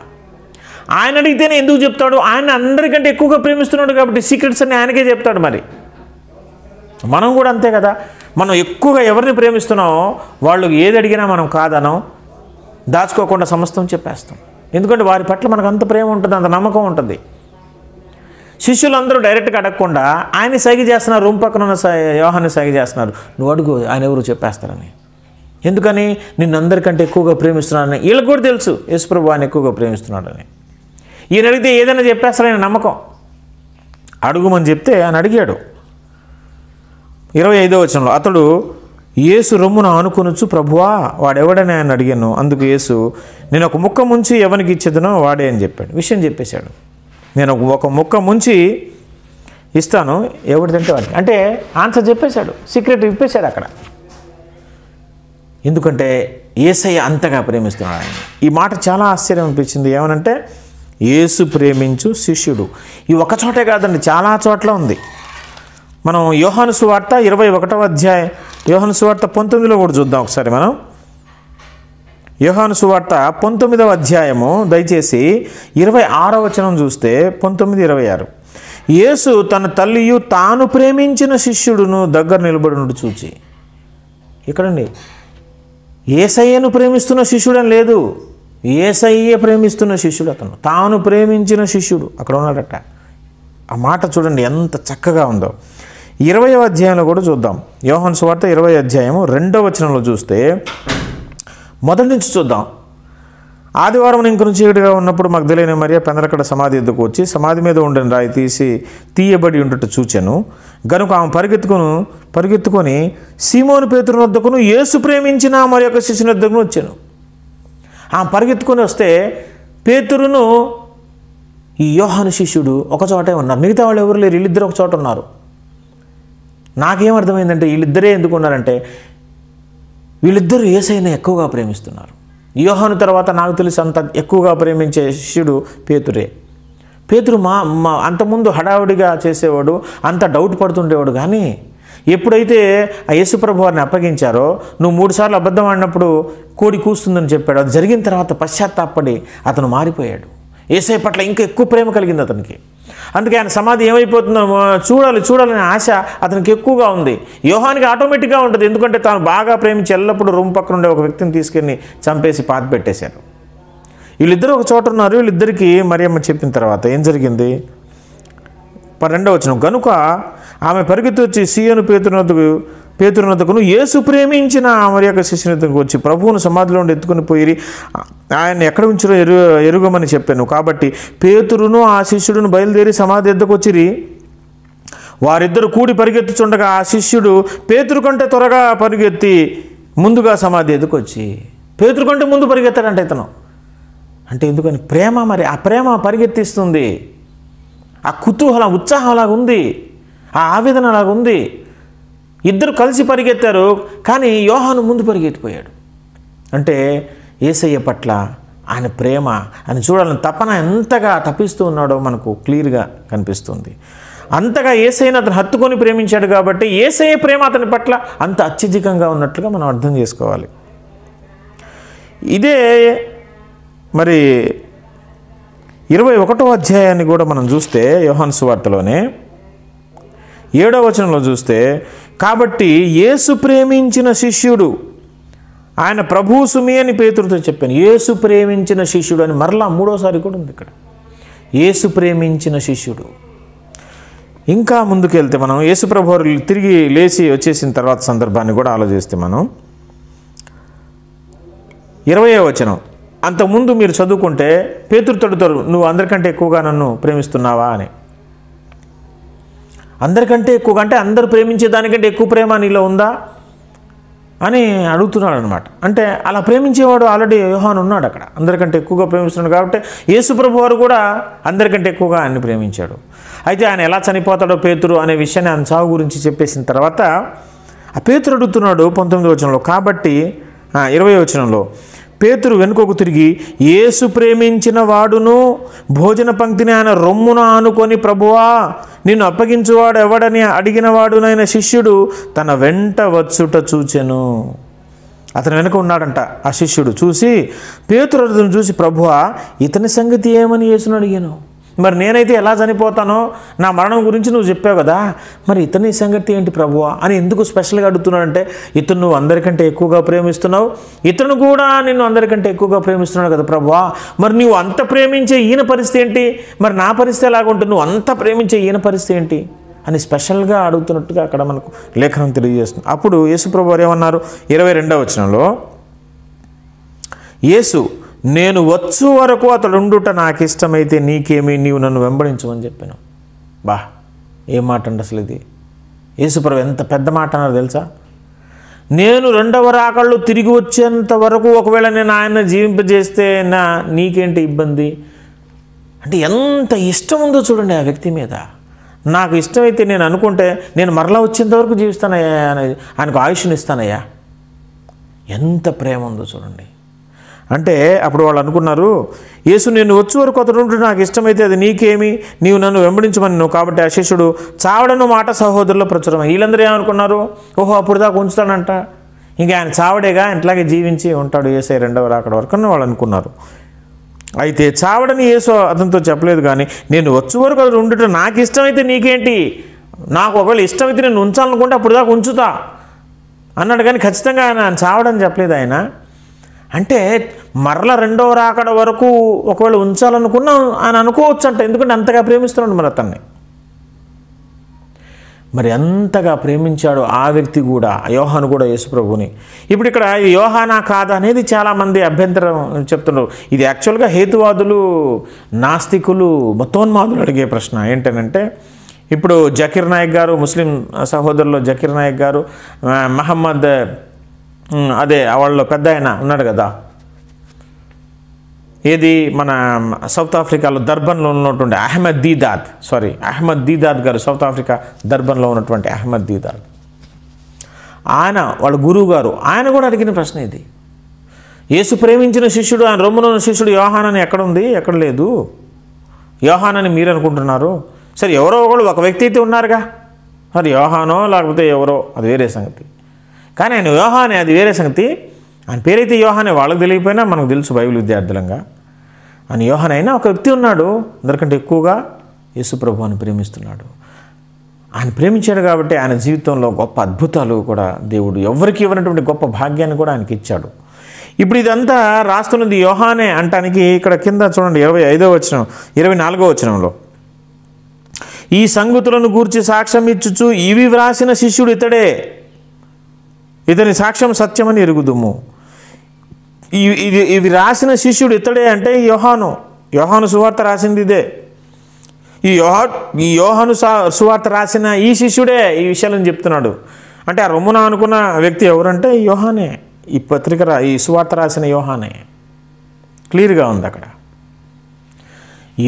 ఆయన అడిగితేనే ఎందుకు చెప్తాడు? ఆయన అందరికంటే ఎక్కువగా ప్రేమిస్తున్నాడు కాబట్టి సీక్రెట్స్ అన్ని ఆయనకే చెప్తాడు. మరి మనం కూడా అంతే కదా. మనం ఎక్కువగా ఎవరిని ప్రేమిస్తున్నామో వాళ్ళు ఏది అడిగినా మనం కాదనం, దాచుకోకుండా సమస్తం చెప్పేస్తాం. ఎందుకంటే వారి పట్ల మనకు అంత ప్రేమ ఉంటుంది, అంత నమ్మకం ఉంటుంది. శిష్యులందరూ డైరెక్ట్గా అడగకుండా ఆయన సైగ చేస్తున్నారు, రూమ్ పక్కన ఉన్న యోహాన్ని సైగ చేస్తున్నారు, నువ్వు అడుగు, ఆయన ఎవరు చెప్పేస్తారని. ఎందుకని? నిన్ను అందరికంటే ఎక్కువగా ప్రేమిస్తున్నాడని వీళ్ళకి కూడా తెలుసు, యేసుప్రభు ఆయన ఎక్కువగా ప్రేమిస్తున్నాడని. ఈయన అడిగితే ఏదైనా చెప్పేస్తారని నమ్మకం. అడుగుమని చెప్తే ఆయన అడిగాడు. 25వ వచనంలో అతడు యేసు రొమ్మున ఆనుకొనొచ్చు, ప్రభువా వాడెవడని ఆయన అడిగాను. అందుకు యేసు, నేను ఒక ముక్క ముంచి ఎవరికి ఇచ్చేదనో వాడే అని చెప్పాడు. విషయం చెప్పేశాడు. నేను ఒక ముక్క ముంచి ఇస్తాను, ఎవరిదంటే వాడికి. అంటే ఆన్సర్ చెప్పేశాడు, సీక్రెట్ విప్పేశాడు అక్కడ. ఎందుకంటే యేసయ్య అంతగా ప్రేమిస్తున్నాడు ఆయన. ఈ మాట చాలా ఆశ్చర్యం అనిపించింది. ఏమనంటే యేసు ప్రేమించు శిష్యుడు. ఈ ఒక చోటే కాదండి, చాలా చోట్ల ఉంది. మనం యోహాను సువార్త 21వ అధ్యాయం, యోహాను సువార్త 19లో కూడా చూద్దాం ఒకసారి. మనం యోహాను సువార్త 19వ అధ్యాయము దయచేసి 26వ వచనం చూస్తే 19:26. యేసు తన తల్లియు తాను ప్రేమించిన శిష్యుడును దగ్గర నిలబడినట్టు చూచి. ఇక్కడండి యేసయ్యను ప్రేమిస్తున్న శిష్యుడు అని లేదు, యేసయ్య ప్రేమిస్తున్న శిష్యుడు అతను, తాను ప్రేమించిన శిష్యుడు అక్కడ ఉన్నాడట. ఆ మాట చూడండి ఎంత చక్కగా ఉందో. 20వ అధ్యాయంలో కూడా చూద్దాం. యోహాను సువార్త 20వ అధ్యాయము 2వ వచనంలో చూస్తే, మొదటి నుంచి చూద్దాం. ఆదివారం ఇంకొంచెం చీకటిగా ఉన్నప్పుడు మగ్దలేనే మరియ పెందలకడ సమాధి ఎద్దుకు వచ్చి సమాధి మీద ఉండిన రాయి తీయబడి ఉండటం చూచెను. గనుక ఆమె పరిగెత్తుకొని సీమోను పేతురు వద్దకును యేసు ప్రేమించిన మరి యొక్క శిష్యుని వద్దకును వచ్చాను. ఆమె పరిగెత్తుకొని వస్తే పేతురును ఈ యోహాను శిష్యుడు ఒక చోటే ఉన్నారు, మిగతా వాళ్ళు ఎవరు లేరు, వీళ్ళిద్దరు ఒక చోట ఉన్నారు. నాకేమర్థమైందంటే వీళ్ళిద్దరే ఎందుకు ఉన్నారంటే వీళ్ళిద్దరూ యేసయ్యను ఎక్కువగా ప్రేమిస్తున్నారు. యోహాను తర్వాత నాకు తెలిసి అంత ఎక్కువగా ప్రేమించే శిష్యుడు పేతురే. పేతురు అంతకుముందు హడావుడిగా చేసేవాడు, అంత డౌట్ పడుతుండేవాడు. కానీ ఎప్పుడైతే ఆ యేసుప్రభు వారిని అప్పగించారో, నువ్వు 3 సార్లు అబద్ధం ఆడినప్పుడు కోడి కూస్తుందని చెప్పాడు. అది జరిగిన తర్వాత పశ్చాత్తాపడి అతను మారిపోయాడు. యేసయ్య పట్ల ఇంకా ఎక్కువ ప్రేమ కలిగింది అతనికి. అందుకే ఆయన సమాధి ఏమైపోతుందో చూడాలనే ఆశ అతనికి ఎక్కువగా ఉంది. యోహానికి ఆటోమేటిక్గా ఉంటుంది, ఎందుకంటే తాను బాగా ప్రేమించి ఎల్లప్పుడూ రూమ్ పక్కన ఉండే ఒక వ్యక్తిని తీసుకెళ్ళి చంపేసి పాతి పెట్టేశారు. వీళ్ళిద్దరూ ఒక చోట ఉన్నారు. వీళ్ళిద్దరికీ మరియమ్మ చెప్పిన తర్వాత ఏం జరిగింది? 12వ వచనం. కనుక ఆమె పరిగెత్తి వచ్చి సీయోను పేతురునొద్దకును యేసు ప్రేమించిన మరి యొక్క శిష్యుని వద్దకు వచ్చి ప్రభువును సమాధిలో ఉండి ఎత్తుకుని పోయి ఆయన ఎక్కడ ఉంచారో ఎరుగమని చెప్పాను. కాబట్టి పేతురును ఆ శిష్యుడును బయలుదేరి సమాధి ఎద్దకు వచ్చిరి. వారిద్దరు కూడి పరిగెత్తుచుండగా ఆ శిష్యుడు పేతురు కంటే త్వరగా పరిగెత్తి ముందుగా సమాధి ఎద్దకు వచ్చి, పేతురు కంటే ముందు పరిగెత్తాడంటే ఇతను. అంటే ఎందుకని? ప్రేమ. మరి ఆ ప్రేమ పరిగెత్తిస్తుంది. ఆ కుతూహలం, ఉత్సాహం అలాగ ఉంది, ఆ ఆవేదన అలాగ ఉంది. ఇద్దరు కలిసి పరిగెత్తారు, కానీ యోహాను ముందు పరిగెత్తిపోయాడు. అంటే యేసయ్య పట్ల ఆయన ప్రేమ, ఆయన చూడాలని తపన ఎంతగా తప్పిస్తూ ఉన్నాడో మనకు క్లియర్గా కనిపిస్తుంది. అంతగా యేసయ్యను అతను హత్తుకొని ప్రేమించాడు కాబట్టి యేసయ్య ప్రేమ అతని పట్ల అంత అత్యధికంగా ఉన్నట్లుగా మనం అర్థం చేసుకోవాలి. ఇదే మరి 21వ అధ్యాయాన్ని కూడా మనం చూస్తే యోహాను సువార్తలోనే 7వ వచనంలో చూస్తే, కాబట్టి యేసు ప్రేమించిన శిష్యుడు ఆయన ప్రభువు సుమి అని పేతురుతో చెప్పాను. యేసు ప్రేమించిన శిష్యుడు అని మరలా 3వసారి కూడా ఉంది ఇక్కడ. యేసు ప్రేమించిన శిష్యుడు. ఇంకా ముందుకెళ్తే మనం యేసు ప్రభు తిరిగి లేచి వచ్చేసిన తర్వాత సందర్భాన్ని కూడా ఆలోచిస్తే మనం 20వ వచనం. అంతకుముందు మీరు చదువుకుంటే పేతురు తడుతారు, నువ్వు అందరికంటే ఎక్కువగా నన్ను ప్రేమిస్తున్నావా అని. అందరికంటే ఎక్కువగా అంటే అందరూ ప్రేమించే దానికంటే ఎక్కువ ప్రేమ నీలో ఉందా అని అడుగుతున్నాడు అనమాట. అంటే అలా ప్రేమించేవాడు ఆల్రెడీ యోహాను ఉన్నాడు అక్కడ, అందరికంటే ఎక్కువగా ప్రేమిస్తున్నాడు. కాబట్టి యేసు ప్రభు వారు కూడా అందరికంటే ఎక్కువగా ఆయన్ని ప్రేమించాడు. అయితే ఆయన ఎలా చనిపోతాడో పేతురు అనే విషయాన్ని ఆయన చావు గురించి చెప్పేసిన తర్వాత ఆ పేతురు అడుగుతున్నాడు 19వ వచనంలో. కాబట్టి 20వ వచనంలో పేతురు వెనుకకు తిరిగి యేసు ప్రేమించిన వాడును భోజన పంక్తిని ఆయన రొమ్మున ఆనుకొని, ప్రభువా నిన్ను అప్పగించువాడు ఎవడని అడిగిన వాడునైన శిష్యుడు తన వెంట వచ్చుట చూచెను. అతను వెనుక ఉన్నాడంట ఆ శిష్యుడు. చూసి పేతురు అతను చూసి, ప్రభువా ఇతని సంగతి ఏమని యేసును అడిగాను. మరి నేనైతే ఎలా చనిపోతానో, నా మరణం గురించి నువ్వు చెప్పావు కదా, మరి ఇతని సంగతి ఏంటి ప్రభువా అని ఎందుకు స్పెషల్గా అడుగుతున్నాడంటే, ఇతను నువ్వు అందరికంటే ఎక్కువగా ప్రేమిస్తున్నావు, ఇతను కూడా నిన్ను అందరికంటే ఎక్కువగా ప్రేమిస్తున్నాడు కదా ప్రభువా, మరి నువ్వు అంత ప్రేమించే ఈయన పరిస్థితి ఏంటి, మరి నా పరిస్థితి ఎలాగుంటుంది, నువ్వు అంత ప్రేమించే ఈయన పరిస్థితి ఏంటి అని స్పెషల్గా అడుగుతున్నట్టుగా అక్కడ మనకు లేఖనం తెలియజేస్తుంది. అప్పుడు యేసు ప్రభు వారు ఏమన్నారు? 22వ వచనంలో, యేసు నేను వచ్చు వరకు అతడు ఉండుట నాకు ఇష్టమైతే నీకేమి, నీవు నన్ను వెంబడించమని చెప్పాను. ఏం మాట అండి అసలు ఇది! యేసుప్రభు ఎంత పెద్ద మాట అన్నారు తెలుసా? నేను రెండవ రాకళ్ళు తిరిగి వచ్చేంత వరకు ఒకవేళ నేను ఆయన జీవింపజేస్తే నీకేంటి ఇబ్బంది అంటే ఎంత ఇష్టం ఉందో చూడండి ఆ వ్యక్తి మీద. నాకు ఇష్టమైతే నేను అనుకుంటే నేను మరలా వచ్చేంత వరకు జీవిస్తానయ్యా, ఆయనకు ఆయుష్ని ఇస్తానయ్యా. ఎంత ప్రేమ ఉందో చూడండి. అంటే అప్పుడు వాళ్ళు అనుకున్నారు, యేసు నేను వచ్చే వరకు అతడు ఉంటే నాకు ఇష్టమైతే అది నీకేమి, నీవు నన్ను వెంబడించమని నువ్వు. కాబట్టి ఆ శిష్యుడు చావడను మాట సహోదరులో ప్రచురం. వీళ్ళందరూ ఏమనుకున్నారు, ఓహో అప్పుడు దాకా ఉంచుతాడంట, ఇంకా ఆయన చావడేగా ఇట్లాగే జీవించి ఉంటాడు యేసయ్య రెండవ రాకడ వరకు అని వాళ్ళు అనుకున్నారు. అయితే చావడని యేసు అతనితో చెప్పలేదు, కానీ నేను వచ్చే వరకు అతడు ఉండటం నాకు ఇష్టమైతే నీకేంటి, నాకు ఒకవేళ ఇష్టమైతే నేను ఉంచాలనుకుంటే అప్పుడు దాకా ఉంచుతా అన్నాడు. కానీ ఖచ్చితంగా ఆయన చావడని చెప్పలేదు ఆయన. అంటే మరల రెండవ రాకడ వరకు ఒకవేళ ఉంచాలనుకున్నా ఆయన అనుకోవచ్చు అంట, ఎందుకంటే అంతగా ప్రేమిస్తున్నాడు మరి అతన్ని. మరి అంతగా ప్రేమించాడు ఆ వ్యక్తి కూడా, యోహాను కూడా యేసుప్రభుని. ఇప్పుడు ఇక్కడ యోహానా కాదా అనేది చాలామంది అభ్యంతరం చెప్తున్నారు. ఇది యాక్చువల్గా హేతువాదులు, నాస్తికులు, మతోన్మాదులు అడిగే ప్రశ్న ఏంటంటే, ఇప్పుడు జకీర్ నాయక్ గారు, ముస్లిం సహోదరులు జకీర్ నాయక్ గారు, మహమ్మద్ అదే వాళ్ళలో పెద్ద ఆయన ఉన్నాడు కదా, ఏది మన సౌత్ ఆఫ్రికాలో దర్బన్లో ఉన్నటువంటి అహ్మద్ దీదాద్ గారు, సౌత్ ఆఫ్రికా దర్బన్లో ఉన్నటువంటి అహ్మద్ దీదాద్, ఆయన వాళ్ళ గురువు గారు, ఆయన కూడా అడిగిన ప్రశ్న ఇది. యేసు ప్రేమించిన శిష్యుడు, ఆయన రొమ్మున ఉన్న శిష్యుడు యోహానని ఎక్కడుంది, ఎక్కడ లేదు, యోహానని మీరు అనుకుంటున్నారు. సరే ఎవరో ఒకళ్ళు ఒక వ్యక్తి అయితే ఉన్నారుగా, మరి యోహానో లేకపోతే ఎవరో అది వేరే సంగతి, కానీ ఆయన యోహానే అది వేరే సంగతి. ఆయన పేరైతే యోహానే, వాళ్ళకి తెలియకపోయినా మనకు తెలుసు బైబిల్ విద్యార్థులంగా. ఆయన యోహాన్ అయినా ఒక వ్యక్తి ఉన్నాడు, అందరికంటే ఎక్కువగా యేసుప్రభు అని ప్రేమిస్తున్నాడు. ఆయన ప్రేమించాడు కాబట్టి ఆయన జీవితంలో గొప్ప అద్భుతాలు కూడా దేవుడు ఎవరికి ఇవ్వనటువంటి గొప్ప భాగ్యాన్ని కూడా ఆయనకి ఇచ్చాడు. ఇప్పుడు ఇదంతా రాస్తున్నది యోహానే అంటానికి ఇక్కడ కింద చూడండి 25వ వచనం 24వ వచనంలో, ఈ సంగతులను గూర్చి సాక్ష్యం ఇచ్చుచు ఇవి వ్రాసిన శిష్యుడు ఇతడే, ఇతని సాక్ష్యం సత్యమని ఎరుగుదుము. ఇవి రాసిన శిష్యుడు ఇతడే అంటే యోహాను సువార్త రాసింది ఇదే. ఈ యోహాను సువార్త రాసిన ఈ శిష్యుడే ఈ విషయాలను చెప్తున్నాడు. అంటే ఆ రొమ్మున అనుకున్న వ్యక్తి ఎవరంటే యోహానే, ఈ పత్రిక ఈ సువార్త రాసిన యోహానే. క్లియర్గా ఉంది అక్కడ.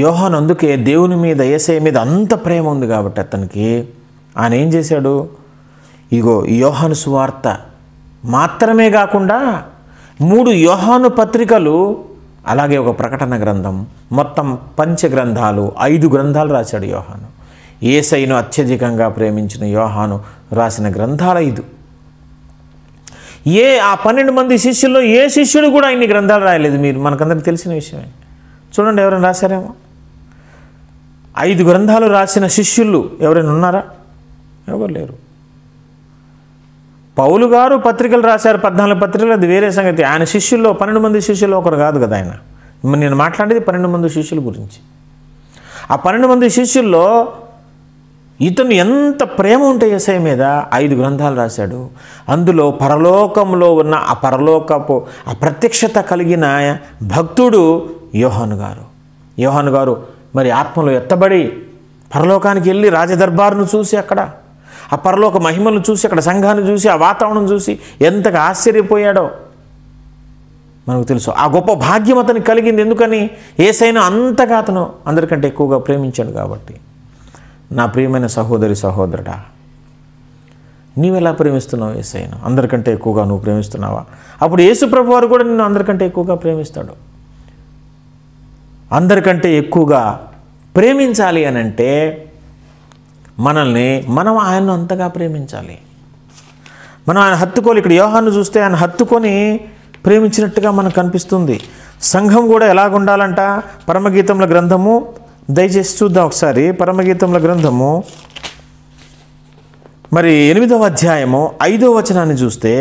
యోహాను అందుకే దేవుని మీద, యేసయ్య మీద అంత ప్రేమ ఉంది కాబట్టి అతనికి ఆయన ఏం చేశాడు, ఇగో యోహాను సువార్త మాత్రమే కాకుండా 3 యోహాను పత్రికలు, అలాగే ఒక ప్రకటన గ్రంథం, మొత్తం 5 గ్రంథాలు, 5 గ్రంథాలు రాశాడు యోహాను. యేసయ్యను అత్యధికంగా ప్రేమించిన యోహాను రాసిన గ్రంథాలు 5. ఆ 12 మంది శిష్యుల్లో ఏ శిష్యుడు కూడా ఇన్ని గ్రంథాలు రాయలేదు. మీరు మనకందరికి తెలిసిన విషయమే. చూడండి ఎవరైనా రాశారేమో. 5 గ్రంథాలు రాసిన శిష్యులు ఎవరైనా ఉన్నారా? ఎవరు లేరు. పౌలు గారు పత్రికలు రాశారు, 14 పత్రికలు, అది వేరే సంగతి. ఆయన శిష్యుల్లో 12 మంది శిష్యుల్లో ఒకరు కాదు కదా ఆయన. నేను మాట్లాడేది 12 మంది శిష్యుల గురించి. ఆ 12 మంది శిష్యుల్లో ఇతను ఎంత ప్రేమ ఉంటే యేసయ్య మీద 5 గ్రంథాలు రాశాడు. అందులో పరలోకంలో ఉన్న ఆ పరలోకపు ఆ ప్రత్యక్షత కలిగిన భక్తుడు యోహాను గారు మరి ఆత్మలో ఎత్తబడి పరలోకానికి వెళ్ళి రాజదర్బారును చూసి, అక్కడ ఆ పరలోక మహిమను చూసి, అక్కడ సంఘాన్ని చూసి, ఆ వాతావరణం చూసి ఎంతగా ఆశ్చర్యపోయాడో మనకు తెలుసు. ఆ గొప్ప భాగ్యం అతనికి కలిగింది. ఎందుకని? యేసయ్యను అంతగా అతను అందరికంటే ఎక్కువగా ప్రేమించాడు కాబట్టి. నా ప్రియమైన సహోదరి సహోదరుడా, నీవెలా ప్రేమిస్తున్నావు యేసయ్యను? అందరికంటే ఎక్కువగా నువ్వు ప్రేమిస్తున్నావా? అప్పుడు యేసు ప్రభు వారు కూడా నిన్ను అందరికంటే ఎక్కువగా ప్రేమిస్తాడు. అందరికంటే ఎక్కువగా ప్రేమించాలి అని అంటే మనం ఆయన్ను అంతగా ప్రేమించాలి. మనం ఆయన హత్తుకోవాలి. ఇక్కడ యోహాను చూస్తే ఆయన హత్తుకొని ప్రేమించినట్టుగా మనకు కనిపిస్తుంది. సంఘం కూడా ఎలాగుండాలంట? పరమగీతముల గ్రంథము, దయచేసి చూద్దాం ఒకసారి. పరమగీతముల గ్రంథము మరి 8వ అధ్యాయము 5వ వచనాన్ని చూస్తే,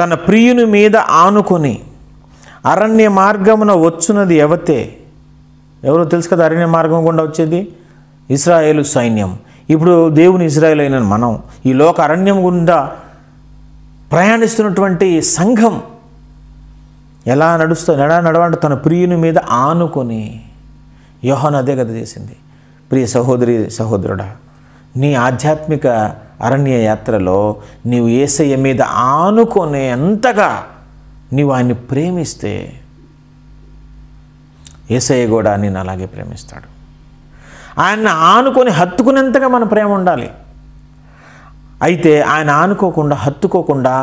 తన ప్రియుని మీద ఆనుకొని అరణ్య మార్గమున వచ్చున్నది ఎవరో తెలుసు కదా. అరణ్య మార్గం గుండా వచ్చేది ఇశ్రాయేలు సైన్యం. ఇప్పుడు దేవుని ఇశ్రాయేలు అయిన మనం ఈ లోక అరణ్యం గుండా ప్రయాణిస్తున్నటువంటి సంఘం ఎలా నడవంటే తన ప్రియుని మీద ఆనుకొని. యోహాను అదే కదా చేసింది. ప్రియ సహోదరి సహోదరుడా, నీ ఆధ్యాత్మిక అరణ్య యాత్రలో నీవు యేసయ్య మీద ఆనుకునే అంతగా నీవు ఆయన్ని ప్రేమిస్తే యేసయ్య కూడా నేను అలాగే ప్రేమిస్తాడు. ఆయన్ని ఆనుకొని హత్తుకునేంతగా మన ప్రేమ ఉండాలి. అయితే ఆయన ఆనుకోకుండా హత్తుకోకుండా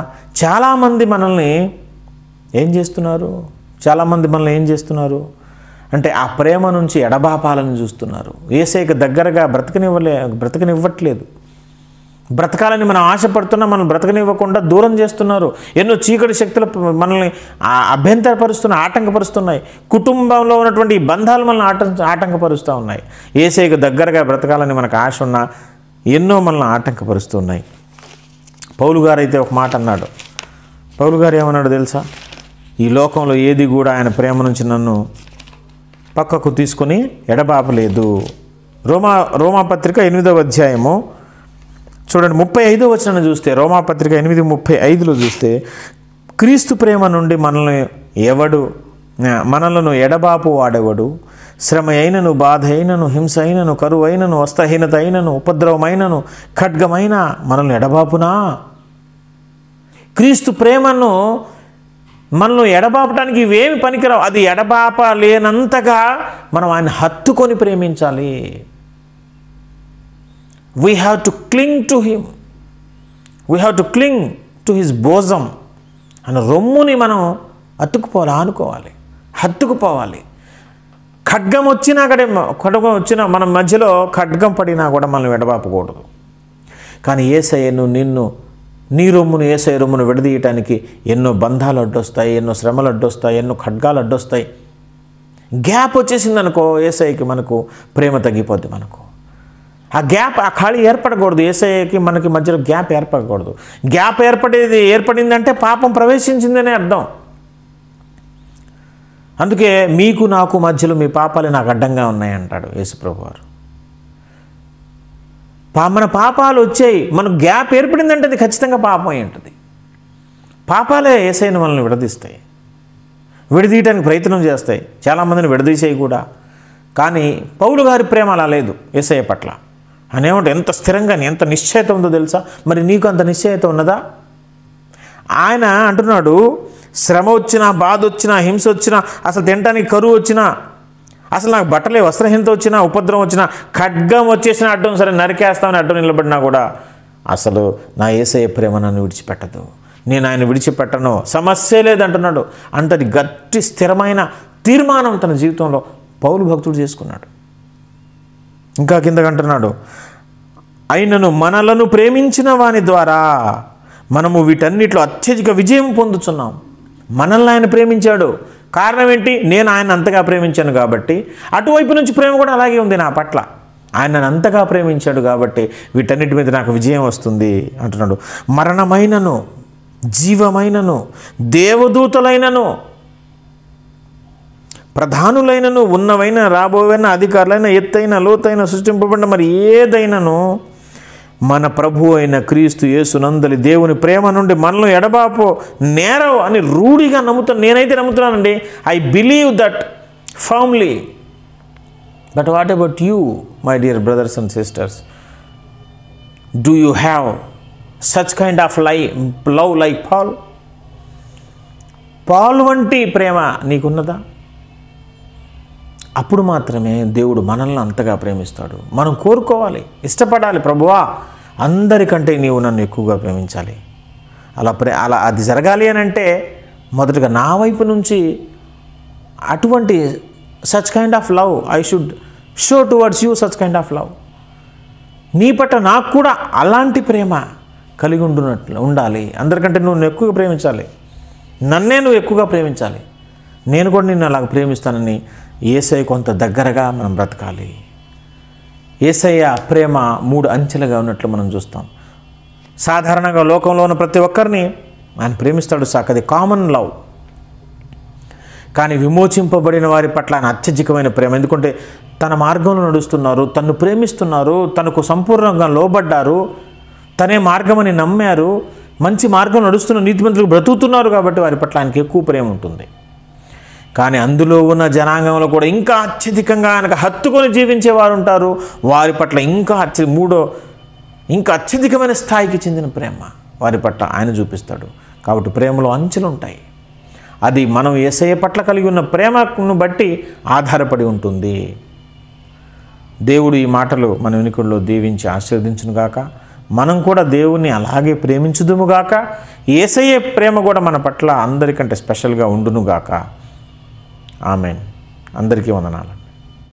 చాలామంది మనల్ని ఏం చేస్తున్నారు అంటే ఆ ప్రేమ నుంచి ఎడబాపాలను చూస్తున్నారు. యేసయ్యకి దగ్గరగా బ్రతకనివ్వట్లేదు. బ్రతకాలని మనం ఆశపడుతున్నా మనం బ్రతకనివ్వకుండా దూరం చేస్తున్నారు. ఎన్నో చీకటి శక్తులు మనల్ని అభ్యంతరపరుస్తున్నాయి, ఆటంకపరుస్తున్నాయి. కుటుంబంలో ఉన్నటువంటి ఈ బంధాలు మనల్ని ఆటంకపరుస్తూ ఉన్నాయి. యేసయ్యకి దగ్గరగా బ్రతకాలని మనకు ఆశ ఉన్నా ఎన్నో మనల్ని ఆటంకపరుస్తున్నాయి. పౌలు గారు అయితే ఒక మాట అన్నాడు. పౌలు గారు ఏమన్నాడు తెలుసా? ఈ లోకంలో ఏది కూడా ఆయన ప్రేమ నుంచి నన్ను పక్కకు తీసుకొని ఎడబాపలేదు. రోమాపత్రిక 8వ అధ్యాయము చూడండి 35వ వచనం చూస్తే, రోమాపత్రిక 8:35లో చూస్తే, క్రీస్తు ప్రేమ నుండి మనలను ఎడబాపు వాడెవడు? శ్రమ అయినను, బాధ అయినను, హింస అయినను, కరువు అయినను, వస్త్రహీనత అయినను, ఉపద్రవమైనను, ఖడ్గమైన మనల్ని ఎడబాపునా? క్రీస్తు ప్రేమను మనల్ని ఎడబాపడానికి ఇవేమి పనికిరావు. అది ఎడబాపలేనంతగా మనం ఆయన హత్తుకొని ప్రేమించాలి. We have to cling to him. We have to cling to his bosom. ఆయన రొమ్ముని మనం ఆనుకోవాలి, హత్తుకుపోవాలి. ఖడ్గం వచ్చినా మన మధ్యలో ఖడ్గం పడినా కూడా మనం ఎడబాపకూడదు. కానీ యేసయ్యను నీ రొమ్మును యేసయ్య రొమ్మును విడదీయటానికి ఎన్నో బంధాలు అడ్డొస్తాయి, ఎన్నో శ్రమలు అడ్డొస్తాయి, ఎన్నో ఖడ్గాలు అడ్డొస్తాయి. గ్యాప్ వచ్చేసిందనుకో యేసయ్యకి మనకు ప్రేమ తగ్గిపోద్ది. మనకు ఆ ఖాళీ ఏర్పడకూడదు. యేసయ్యకి మనకి మధ్యలో గ్యాప్ ఏర్పడకూడదు. గ్యాప్ ఏర్పడిందంటే పాపం ప్రవేశించిందనే అర్థం. అందుకే మీకు నాకు మధ్యలో మీ పాపాలు నాకు అడ్డంగా ఉన్నాయంటాడు యేసుప్రభు వారు. మన పాపాలు వచ్చాయి, మనకు గ్యాప్ ఏర్పడిందంటే అది ఖచ్చితంగా పాపం అయి ఉంటుంది. పాపాలే యేసయ్యను మనల్ని విడదీస్తాయి, విడదీయటానికి ప్రయత్నం చేస్తాయి, చాలామందిని విడదీసేయి కూడా. కానీ పౌలు గారి ప్రేమ అలా లేదు యేసయ్య పట్ల. ఆయన ఏమంటే ఎంత స్థిరంగా ఎంత నిశ్చయత ఉందో తెలుసా? మరి నీకు అంత నిశ్చయత ఉన్నదా? ఆయన అంటున్నాడు, శ్రమ వచ్చినా, బాధ వచ్చినా, హింస వచ్చినా, అసలు తినడానికి కరువు వచ్చినా, అసలు నాకు బట్టలే వస్త్రహీనత వచ్చినా, ఉపద్రవం వచ్చినా, ఖడ్గం వచ్చేసినా అడ్డం, సరే నరికేస్తామని అడ్డం నిలబడినా కూడా అసలు నా యేసయ్య ప్రేమ నన్ను విడిచిపెట్టదు, నేను ఆయన విడిచిపెట్టను, సమస్య లేదంటున్నాడు. అంతటి గట్టి స్థిరమైన తీర్మానం తన జీవితంలో పౌలు భక్తుడు చేసుకున్నాడు. ఇంకా కిందకంటున్నాడు, అయినను మనలను ప్రేమించిన వాని ద్వారా మనము వీటన్నిటిలో అత్యధిక విజయం పొందుతున్నాం. మనల్ని ఆయన ప్రేమించాడు. కారణం ఏంటి? నేను ఆయన అంతగా ప్రేమించాను కాబట్టి. అటువైపు నుంచి ప్రేమ కూడా అలాగే ఉంది నా పట్ల. ఆయన నన్ను అంతగా ప్రేమించాడు కాబట్టి వీటన్నిటి మీద నాకు విజయం వస్తుంది అంటున్నాడు. మరణమైనను, జీవమైనను, దేవదూతలైనను, ప్రధానులైనను, ఉన్నవైన, రాబోవైన, అధికారులైన, ఎత్తైన, లోతైన, సృష్టింపబడిన మరి ఏదైనను మన ప్రభు అయిన క్రీస్తు యేసునందలి దేవుని ప్రేమ నుండి మనలో ఎడబాపు నేరవు అని రూఢిగా నమ్ముతాను. నేనైతే నమ్ముతున్నానండి. I believe that firmly. But what about you, my dear brothers and sisters? Do you have such kind of love like Paul వంటి ప్రేమ నీకున్నదా? అప్పుడు మాత్రమే దేవుడు మనల్ని అంతగా ప్రేమిస్తాడు. మనం కోరుకోవాలి, ఇష్టపడాలి. ప్రభువా, అందరికంటే నీవు నన్ను ఎక్కువగా ప్రేమించాలి. అలా అది జరగాలి అని అంటే మొదటగా నా వైపు నుంచి అటువంటి such kind of love I should show towards you. Such kind of love నీ పట్ల నాకు కూడా అలాంటి ప్రేమ కలిగి ఉండాలి. అందరికంటే నువ్వు ఎక్కువగా ప్రేమించాలి, నన్నే నువ్వు ఎక్కువగా ప్రేమించాలి, నేను కూడా నిన్ను అలాగ ప్రేమిస్తానని యేసయ్య కొంత దగ్గరగా మనం బ్రతకాలి. యేసయ్య ప్రేమ 3 అంచెలుగా ఉన్నట్లు మనం చూస్తాం. సాధారణంగా లోకంలో ఉన్న ప్రతి ఒక్కరిని ఆయన ప్రేమిస్తాడు. అది కామన్ లవ్. కానీ విమోచింపబడిన వారి పట్ల ఆయన అత్యధికమైన ప్రేమ. ఎందుకంటే తన మార్గంలో నడుస్తున్నారు, తన్ను ప్రేమిస్తున్నారు, తనకు సంపూర్ణంగా లోబడ్డారు, తనే మార్గమని నమ్మారు, మంచి మార్గం నడుస్తున్న నీతిమంతులకు బ్రతుకుతున్నారు. కాబట్టి వారి పట్ల ఆయనకి ఎక్కువ ప్రేమ ఉంటుంది. కానీ అందులో ఉన్న జనాంగంలో కూడా ఇంకా అత్యధికంగా ఆయనకు హత్తుకొని జీవించేవారు ఉంటారు. వారి పట్ల ఇంకా ఇంకా అత్యధికమైన స్థాయికి చెందిన ప్రేమ వారి పట్ల ఆయన చూపిస్తాడు. కాబట్టి ప్రేమలో అంచెలు ఉంటాయి. అది మనం యేసయ్య పట్ల కలిగి ఉన్న ప్రేమను బట్టి ఆధారపడి ఉంటుంది. దేవుడు ఈ మాటలు మన వినికిడిలో దీవించి ఆశీర్వదించునుగాక. మనం కూడా దేవుణ్ణి అలాగే ప్రేమించుదుముగాక. యేసయ్య ప్రేమ కూడా మన పట్ల అందరికంటే స్పెషల్గా ఉండునుగాక. ఆమెన్. అందరికీ వందనాలు.